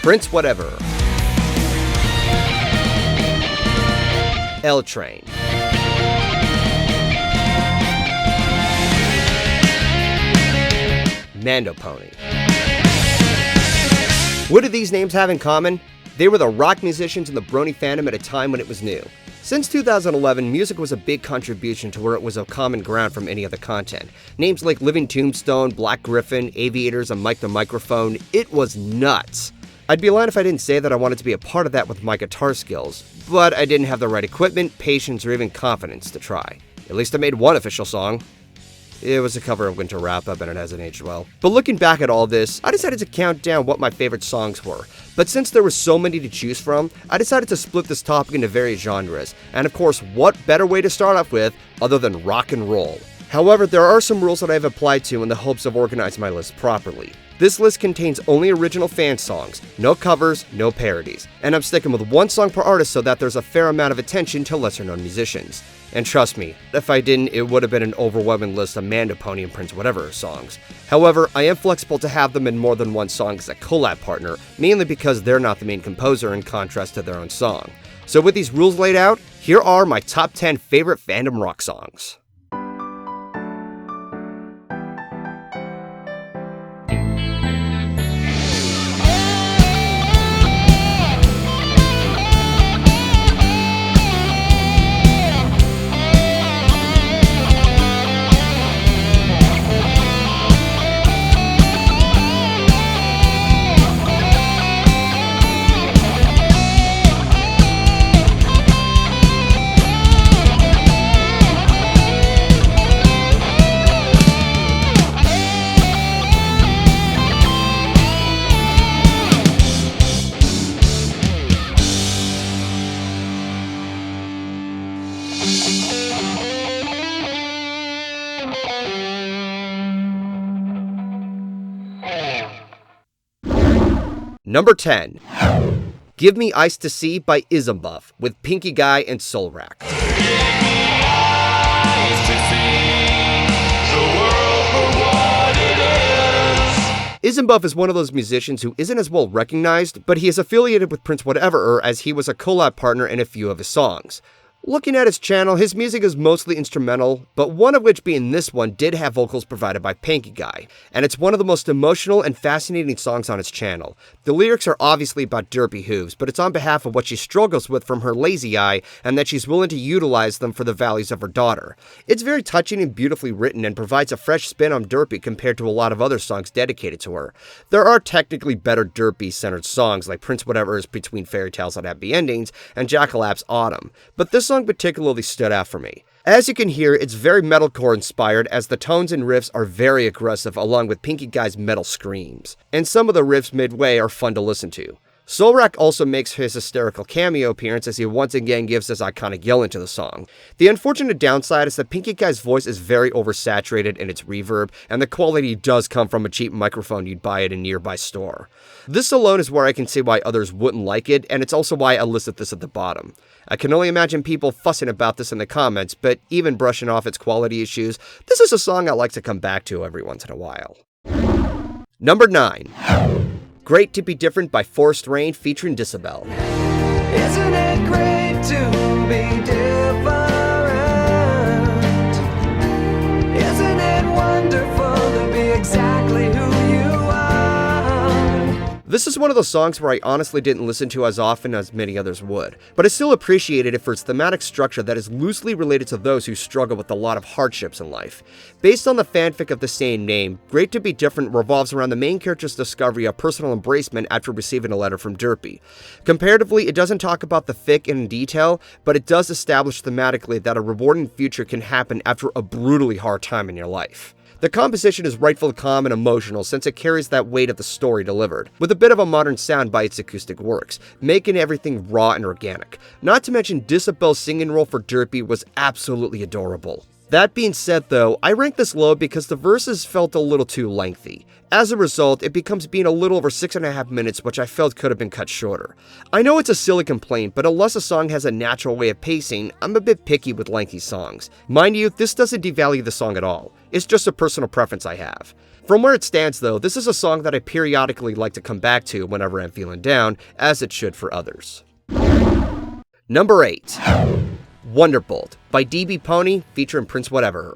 Prince Whatever, L Train, MandoPony. What do these names have in common? They were the rock musicians in the Brony fandom at a time when it was new. Since 2011, music was a big contribution to where it was a common ground from any other content. Names like Living Tombstone, Black Griffin, Aviators, and Mike the Microphone, it was nuts. I'd be lying if I didn't say that I wanted to be a part of that with my guitar skills, but I didn't have the right equipment, patience, or even confidence to try. At least I made one official song. It was a cover of Winter Wrap-Up and it hasn't aged well. But looking back at all this, I decided to count down what my favorite songs were. But since there were so many to choose from, I decided to split this topic into various genres. And of course, what better way to start off with other than rock and roll? However, there are some rules that I've applied to in the hopes of organizing my list properly. This list contains only original fan songs, no covers, no parodies, and I'm sticking with one song per artist so that there's a fair amount of attention to lesser-known musicians. And trust me, if I didn't, it would have been an overwhelming list of MandoPony and Prince Whatever songs. However, I am flexible to have them in more than one song as a collab partner, mainly because they're not the main composer in contrast to their own song. So with these rules laid out, here are my top 10 favorite fandom rock songs. Number 10. Give Me Ice to See by Ismbuff with Pinky Guy and Soulrack. Ismbuff is one of those musicians who isn't as well recognized, but he is affiliated with Prince Whatever as he was a collab partner in a few of his songs. Looking at his channel, his music is mostly instrumental, but one of which being this one did have vocals provided by Pinky Guy, and it's one of the most emotional and fascinating songs on his channel. The lyrics are obviously about derpy hooves, but it's on behalf of what she struggles with from her lazy eye, and that she's willing to utilize them for the values of her daughter. It's very touching and beautifully written and provides a fresh spin on derpy compared to a lot of other songs dedicated to her. There are technically better derpy-centered songs like Prince Whatever's Between Fairy Tales and Happy Endings and Jackalap's Autumn, but this song particularly stood out for me. As you can hear, it's very metalcore inspired as the tones and riffs are very aggressive along with Pinky Guy's metal screams, and some of the riffs midway are fun to listen to. Soulrack also makes his hysterical cameo appearance as he once again gives his iconic yell into the song. The unfortunate downside is that Pinky Guy's voice is very oversaturated in its reverb, and the quality does come from a cheap microphone you'd buy at a nearby store. This alone is where I can see why others wouldn't like it, and it's also why I listed this at the bottom. I can only imagine people fussing about this in the comments, but even brushing off its quality issues, this is a song I like to come back to every once in a while. Number 9. Great to Be Different by Forest Rain featuring Disabel. Isn't it great to be different? Isn't it wonderful to be exactly who you are? This is one of those songs where I honestly didn't listen to as often as many others would, but I still appreciated it for its thematic structure that is loosely related to those who struggle with a lot of hardships in life. Based on the fanfic of the same name, Great to Be Different revolves around the main character's discovery of personal embracement after receiving a letter from Derpy. Comparatively, it doesn't talk about the fic in detail, but it does establish thematically that a rewarding future can happen after a brutally hard time in your life. The composition is rightfully calm and emotional since it carries that weight of the story delivered, with a bit of a modern sound by its acoustic works, making everything raw and organic. Not to mention Disabel's singing role for Derpy was absolutely adorable. That being said though, I rank this low because the verses felt a little too lengthy. As a result, it becomes being a little over 6.5 minutes, which I felt could have been cut shorter. I know it's a silly complaint, but unless a song has a natural way of pacing, I'm a bit picky with lengthy songs. Mind you, this doesn't devalue the song at all. It's just a personal preference I have. From where it stands though, this is a song that I periodically like to come back to whenever I'm feeling down, as it should for others. Number 8. Wonderbolt by DB-Pony featuring Prince Whatever.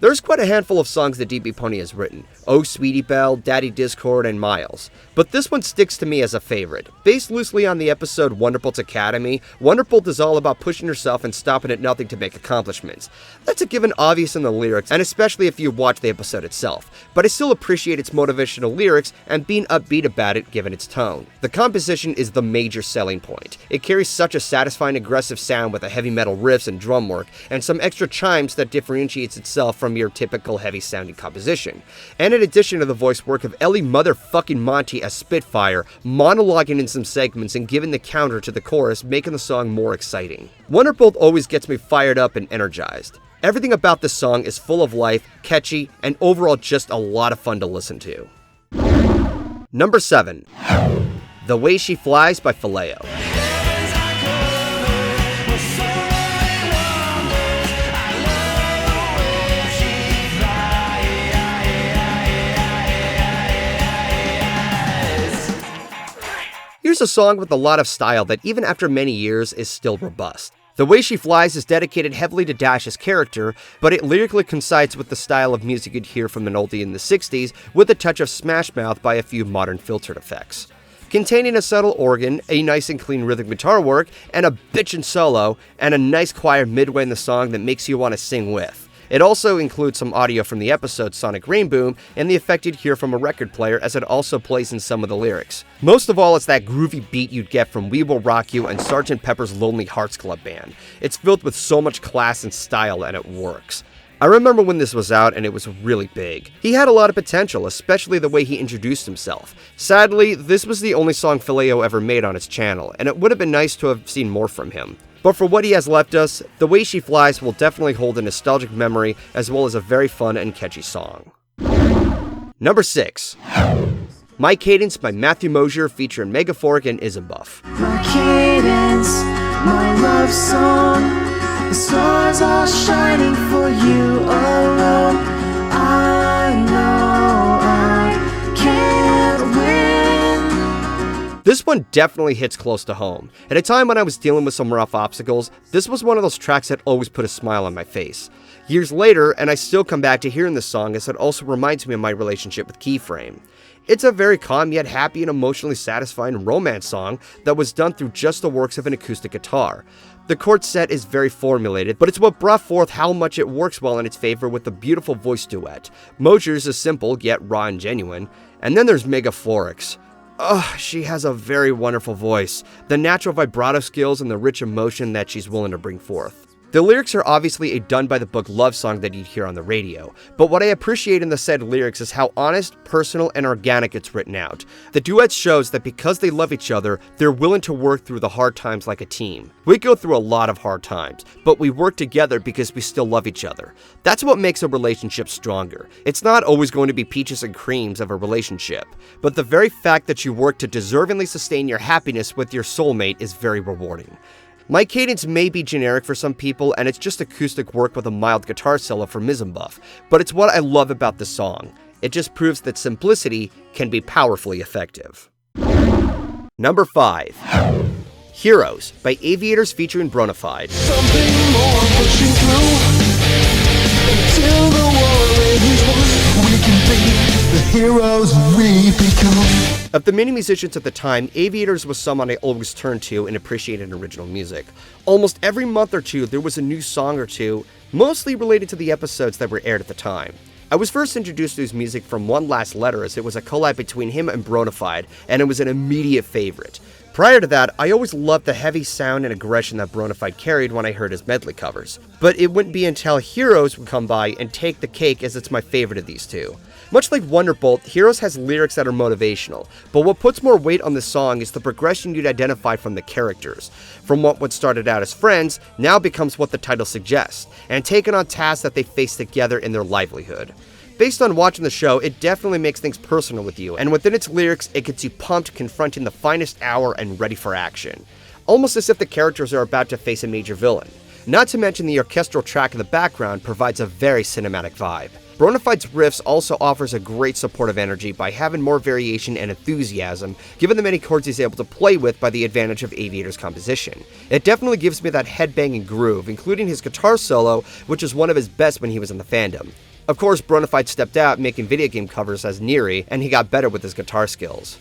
There's quite a handful of songs that DB-Pony has written, Oh Sweetie Belle, Daddy Discord, and Miles, but this one sticks to me as a favorite. Based loosely on the episode Wonderbolt's Academy, Wonderbolt is all about pushing yourself and stopping at nothing to make accomplishments. That's a given obvious in the lyrics, and especially if you watch the episode itself, but I still appreciate its motivational lyrics and being upbeat about it given its tone. The composition is the major selling point. It carries such a satisfying aggressive sound with a heavy metal riffs and drum work, and some extra chimes that differentiates itself from your typical heavy-sounding composition. And in addition to the voice work of Ellie motherfucking Monty as Spitfire, monologuing in some segments and giving the counter to the chorus, making the song more exciting. Wonderbolt always gets me fired up and energized. Everything about this song is full of life, catchy, and overall just a lot of fun to listen to. Number 7. The Way She Flies by Phileo. Here's a song with a lot of style that even after many years is still robust. The Way She Flies is dedicated heavily to Dash's character, but it lyrically coincides with the style of music you'd hear from an oldie in the 60s with a touch of Smash Mouth by a few modern filtered effects. Containing a subtle organ, a nice and clean rhythmic guitar work, and a bitchin' solo, and a nice choir midway in the song that makes you want to sing with. It also includes some audio from the episode Sonic Rainboom and the effect you'd hear from a record player, as it also plays in some of the lyrics. Most of all, it's that groovy beat you'd get from We Will Rock You and Sgt. Pepper's Lonely Hearts Club Band. It's filled with so much class and style, and it works. I remember when this was out and it was really big. He had a lot of potential, especially the way he introduced himself. Sadly, this was the only song Phileo ever made on his channel, and it would have been nice to have seen more from him. But for what he has left us, The Way She Flies will definitely hold a nostalgic memory as well as a very fun and catchy song. Number 6. My Cadence by Matthew Mosier featuring Megaphoric and Ismbuff. My cadence, my love song. The stars are shining for you alone. I know I can't win. This one definitely hits close to home. At a time when I was dealing with some rough obstacles, this was one of those tracks that always put a smile on my face. Years later, and I still come back to hearing this song, as it also reminds me of my relationship with Keyframe. It's a very calm yet happy and emotionally satisfying romance song that was done through just the works of an acoustic guitar. The chord set is very formulated, but it's what brought forth how much it works well in its favor with the beautiful voice duet. Mosier's is simple yet raw and genuine, and then there's Megaphoric's. She has a very wonderful voice, the natural vibrato skills and the rich emotion that she's willing to bring forth. The lyrics are obviously a done-by-the-book love song that you'd hear on the radio, but what I appreciate in the said lyrics is how honest, personal, and organic it's written out. The duet shows that because they love each other, they're willing to work through the hard times like a team. We go through a lot of hard times, but we work together because we still love each other. That's what makes a relationship stronger. It's not always going to be peaches and creams of a relationship, but the very fact that you work to deservingly sustain your happiness with your soulmate is very rewarding. My Cadence may be generic for some people, and it's just acoustic work with a mild guitar solo from Ismbuff, but it's what I love about the song. It just proves that simplicity can be powerfully effective. Number 5. Heroes by Aviators featuring Bronyfied. Something more pushing through until the war is won. We can be the heroes we become. Of the many musicians at the time, Aviators was someone I always turned to and appreciated original music. Almost every month or two, there was a new song or two, mostly related to the episodes that were aired at the time. I was first introduced to his music from One Last Letter, as it was a collab between him and Bronyfied, and it was an immediate favorite. Prior to that, I always loved the heavy sound and aggression that Bronyfied carried when I heard his medley covers. But it wouldn't be until Heroes would come by and take the cake, as it's my favorite of these two. Much like Wonderbolt, Heroes has lyrics that are motivational, but what puts more weight on the song is the progression you'd identify from the characters, from what started out as friends, now becomes what the title suggests, and taking on tasks that they face together in their livelihood. Based on watching the show, it definitely makes things personal with you, and within its lyrics, it gets you pumped, confronting the finest hour and ready for action. Almost as if the characters are about to face a major villain. Not to mention the orchestral track in the background provides a very cinematic vibe. Bronyfied's riffs also offers a great supportive energy by having more variation and enthusiasm, given the many chords he's able to play with by the advantage of Aviator's composition. It definitely gives me that headbanging groove, including his guitar solo, which is one of his best when he was in the Fandom. Of course, Bronyfied stepped out making video game covers as Nirrie, and he got better with his guitar skills.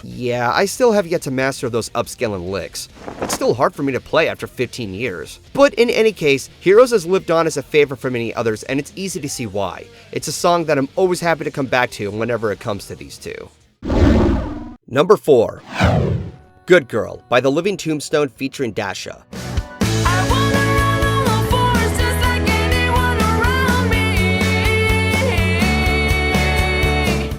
Yeah, I still have yet to master those upscaling licks. It's still hard for me to play after 15 years. But in any case, Heroes has lived on as a favorite for many others, and it's easy to see why. It's a song that I'm always happy to come back to whenever it comes to these two. Number 4. Good Girl by the Living Tombstone featuring Dasha.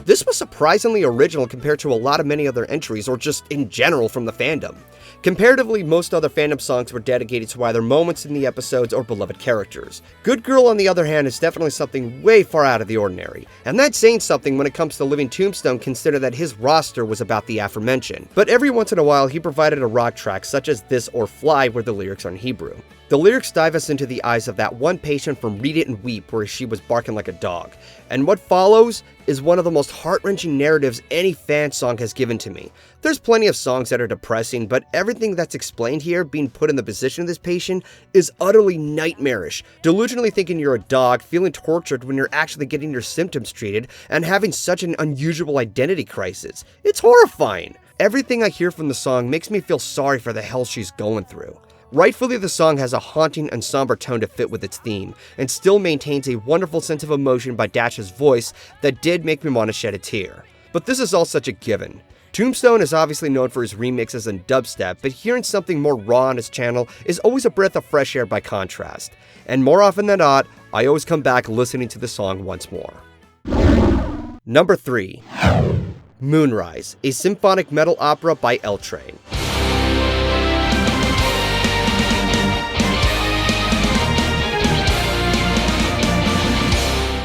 This was surprisingly original compared to a lot of many other entries, or just in general from the fandom. Comparatively, most other fandom songs were dedicated to either moments in the episodes or beloved characters. Good Girl, on the other hand, is definitely something way far out of the ordinary. And that's saying something when it comes to Living Tombstone, consider that his roster was about the aforementioned. But every once in a while, he provided a rock track such as this or Fly, where the lyrics are in Hebrew. The lyrics dive us into the eyes of that one patient from Read It and Weep, where she was barking like a dog. And what follows is one of the most heart-wrenching narratives any fan song has given to me. There's plenty of songs that are depressing, but everything that's explained here, being put in the position of this patient, is utterly nightmarish. Delusionally thinking you're a dog, feeling tortured when you're actually getting your symptoms treated, and having such an unusual identity crisis. It's horrifying. Everything I hear from the song makes me feel sorry for the hell she's going through. Rightfully, the song has a haunting and somber tone to fit with its theme, and still maintains a wonderful sense of emotion by Dasha's voice that did make me want to shed a tear. But this is all such a given. Tombstone is obviously known for his remixes and dubstep, but hearing something more raw on his channel is always a breath of fresh air by contrast. And more often than not, I always come back listening to the song once more. Number 3. Moonrise, a symphonic metal opera by L Train.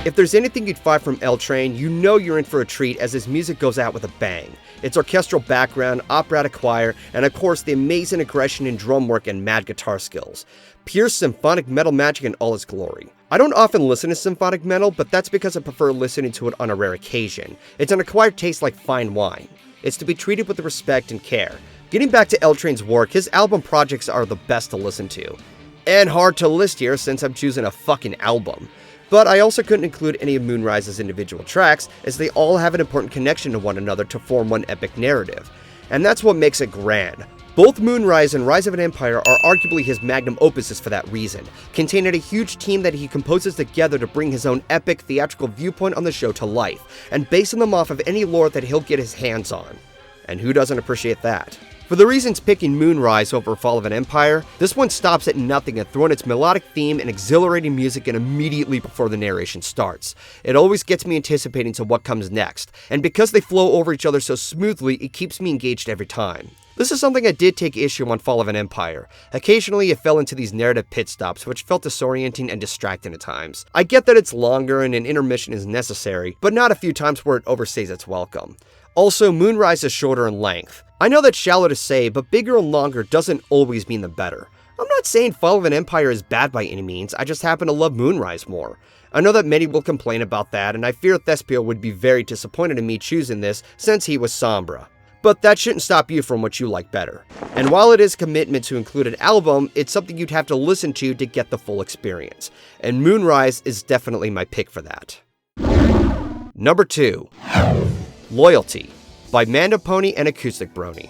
If there's anything you'd find from L Train, you know you're in for a treat, as his music goes out with a bang. Its orchestral background, operatic choir, and of course the amazing aggression in drum work and mad guitar skills. Pure symphonic metal magic in all its glory. I don't often listen to symphonic metal, but that's because I prefer listening to it on a rare occasion. It's an acquired taste like fine wine. It's to be treated with respect and care. Getting back to L Train's work, his album projects are the best to listen to. And hard to list here since I'm choosing a fucking album. But I also couldn't include any of Moonrise's individual tracks, as they all have an important connection to one another to form one epic narrative. And that's what makes it grand. Both Moonrise and Rise of an Empire are arguably his magnum opuses for that reason, containing a huge team that he composes together to bring his own epic theatrical viewpoint on the show to life, and basing them off of any lore that he'll get his hands on. And who doesn't appreciate that? For the reasons picking Moonrise over Fall of an Empire, this one stops at nothing and throwing its melodic theme and exhilarating music in immediately before the narration starts. It always gets me anticipating to what comes next, and because they flow over each other so smoothly, it keeps me engaged every time. This is something I did take issue on Fall of an Empire. Occasionally it fell into these narrative pit stops, which felt disorienting and distracting at times. I get that it's longer and an intermission is necessary, but not a few times where it overstays its welcome. Also, Moonrise is shorter in length. I know that's shallow to say, but bigger and longer doesn't always mean the better. I'm not saying Fall of an Empire is bad by any means, I just happen to love Moonrise more. I know that many will complain about that, and I fear Thespio would be very disappointed in me choosing this since he was Sombra. But that shouldn't stop you from what you like better. And while it is commitment to include an album, it's something you'd have to listen to get the full experience. And Moonrise is definitely my pick for that. Number 2. Loyalty by MandoPony and Acoustic Brony.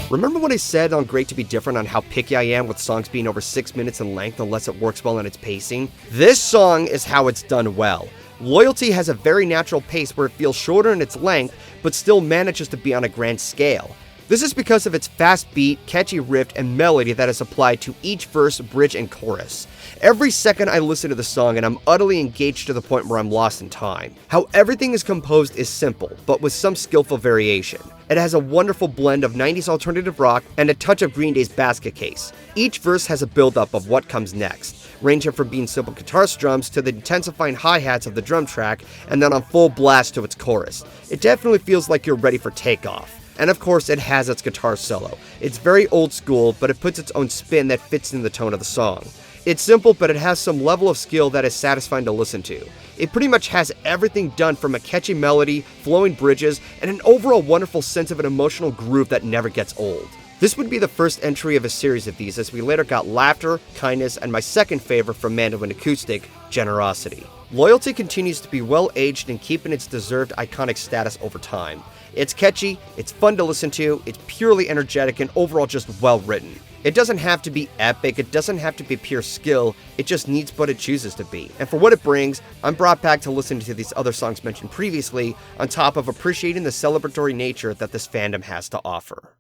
Remember what I said on Great to Be Different on how picky I am with songs being over 6 minutes in length unless it works well in its pacing? This song is how it's done well. Loyalty has a very natural pace where it feels shorter in its length, but still manages to be on a grand scale. This is because of its fast beat, catchy riff, and melody that is applied to each verse, bridge, and chorus. Every second I listen to the song and I'm utterly engaged to the point where I'm lost in time. How everything is composed is simple, but with some skillful variation. It has a wonderful blend of 90s alternative rock and a touch of Green Day's Basket Case. Each verse has a build-up of what comes next, ranging from being simple guitar strums to the intensifying hi-hats of the drum track, and then on full blast to its chorus. It definitely feels like you're ready for takeoff. And of course, it has its guitar solo. It's very old school, but it puts its own spin that fits in the tone of the song. It's simple, but it has some level of skill that is satisfying to listen to. It pretty much has everything done from a catchy melody, flowing bridges, and an overall wonderful sense of an emotional groove that never gets old. This would be the first entry of a series of these, as we later got Laughter, Kindness, and my second favorite from Mando and Acoustic, Generosity. Loyalty continues to be well aged and keeping its deserved iconic status over time. It's catchy, it's fun to listen to, it's purely energetic, and overall just well written. It doesn't have to be epic, it doesn't have to be pure skill, it just needs what it chooses to be. And for what it brings, I'm brought back to listening to these other songs mentioned previously, on top of appreciating the celebratory nature that this fandom has to offer.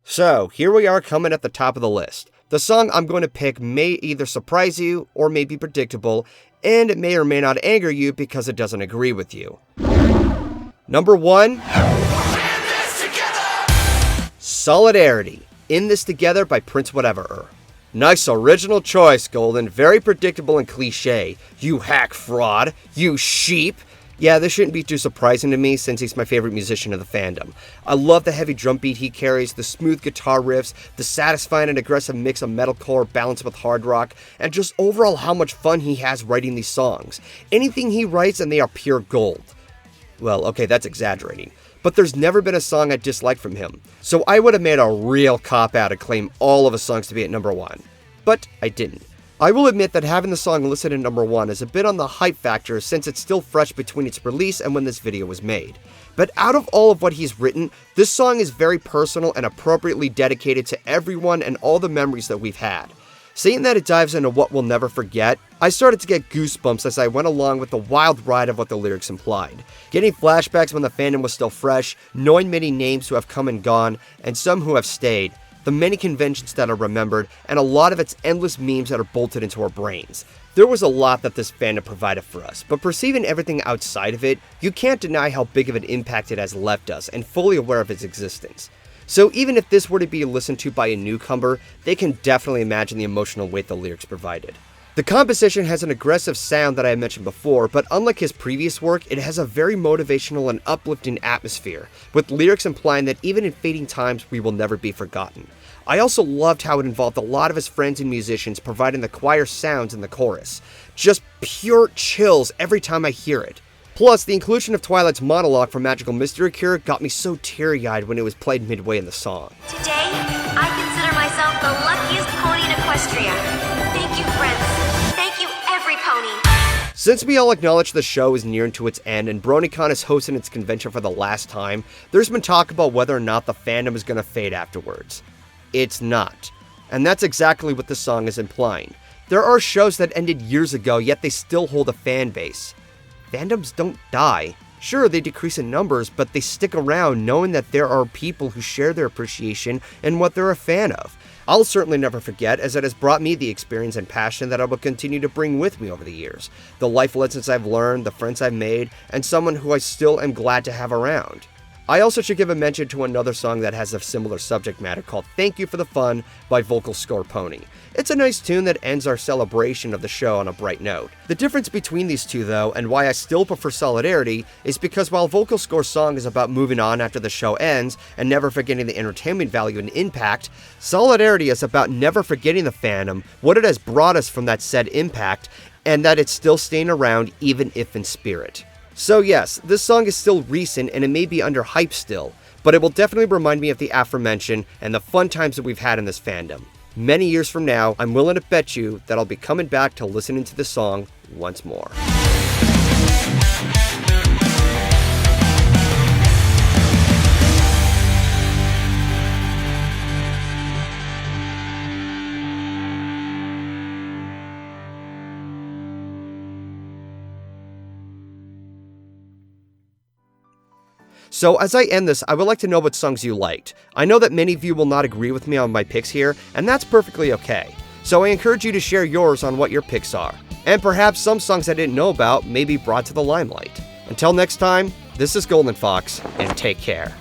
So, here we are coming at the top of the list. The song I'm going to pick may either surprise you or may be predictable, and it may or may not anger you because it doesn't agree with you. Number 1, Solidarity, In This Together by Prince Whatever. Nice original choice, Golden. Very predictable and cliche. You hack fraud. You sheep. Yeah, this shouldn't be too surprising to me since he's my favorite musician of the fandom. I love the heavy drum beat he carries, the smooth guitar riffs, the satisfying and aggressive mix of metalcore balanced with hard rock, and just overall how much fun he has writing these songs. Anything he writes and they are pure gold. Well, okay, that's exaggerating. But there's never been a song I disliked from him. So I would have made a real cop-out to claim all of his songs to be at number 1. But I didn't. I will admit that having the song listed at number 1 is a bit on the hype factor since it's still fresh between its release and when this video was made. But out of all of what he's written, this song is very personal and appropriately dedicated to everyone and all the memories that we've had. Saying that it dives into what we'll never forget, I started to get goosebumps as I went along with the wild ride of what the lyrics implied. Getting flashbacks when the fandom was still fresh, knowing many names who have come and gone, and some who have stayed, the many conventions that are remembered, and a lot of its endless memes that are bolted into our brains. There was a lot that this fandom provided for us, but perceiving everything outside of it, you can't deny how big of an impact it has left us, and fully aware of its existence. So even if this were to be listened to by a newcomer, they can definitely imagine the emotional weight the lyrics provided. The composition has an aggressive sound that I mentioned before, but unlike his previous work, it has a very motivational and uplifting atmosphere, with lyrics implying that even in fading times, we will never be forgotten. I also loved how it involved a lot of his friends and musicians providing the choir sounds in the chorus. Just pure chills every time I hear it. Plus, the inclusion of Twilight's monologue from Magical Mystery Cure got me so teary-eyed when it was played midway in the song. Today, I consider myself the luckiest pony in Equestria. Thank you, friends. Thank you, every pony. Since we all acknowledge the show is nearing to its end and BronyCon is hosting its convention for the last time, there's been talk about whether or not the fandom is going to fade afterwards. It's not. And that's exactly what this song is implying. There are shows that ended years ago, yet they still hold a fan base. Fandoms don't die. Sure, they decrease in numbers, but they stick around knowing that there are people who share their appreciation and what they're a fan of. I'll certainly never forget, as it has brought me the experience and passion that I will continue to bring with me over the years. The life lessons I've learned, the friends I've made, and someone who I still am glad to have around. I also should give a mention to another song that has a similar subject matter called Thank You for the Fun by Vocal Score Pony. It's a nice tune that ends our celebration of the show on a bright note. The difference between these two though, and why I still prefer Solidarity, is because while Vocal Score's song is about moving on after the show ends and never forgetting the entertainment value and impact, Solidarity is about never forgetting the fandom, what it has brought us from that said impact, and that it's still staying around even if in spirit. So yes, this song is still recent and it may be under hype still, but it will definitely remind me of the aforementioned and the fun times that we've had in this fandom. Many years from now, I'm willing to bet you that I'll be coming back to listening to this song once more. So as I end this, I would like to know what songs you liked. I know that many of you will not agree with me on my picks here, and that's perfectly okay. So I encourage you to share yours on what your picks are. And perhaps some songs I didn't know about may be brought to the limelight. Until next time, this is GoldenFox, and take care.